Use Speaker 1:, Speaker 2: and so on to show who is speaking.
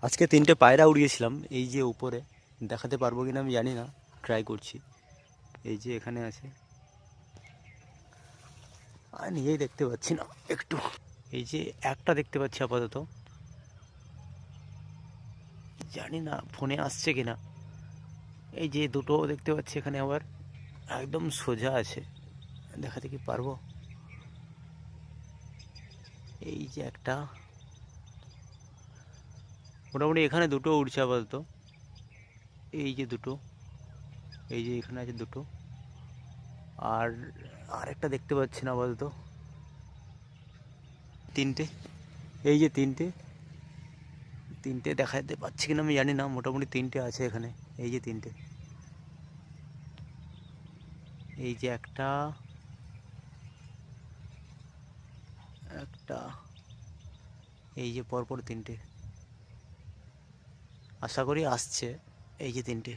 Speaker 1: আজকে তিনটে পায়রা উড়িয়েছিলাম, এই যে উপরে দেখাতে পারবো কিনা আমি জানি না, ট্রাই করছি। এই যে এখানে আছে, আর নিজেই দেখতে পাচ্ছি না একটু। এই যে একটা দেখতে পাচ্ছি আপাতত, জানি না ফোনে আসছে কিনা। এই যে দুটো দেখতে পাচ্ছি এখানে, আবার একদম সোজা আছে, দেখাতে কি পারবো? এই যে একটা, মোটামুটি এখানে দুটো উড়ছে আপাতত। এই যে দুটো, এই যে এখানে আছে দুটো, আর আরেকটা দেখতে পাচ্ছি না আপাতত। তিনটে, এই যে তিনটে, তিনটে দেখাতে পাচ্ছি কিনা আমি জানি না, মোটামুটি তিনটে আছে এখানে। এই যে তিনটে, এই যে একটা, একটা, এই যে পরপর তিনটে, আশা করি আসছে। এই যে তিনটে।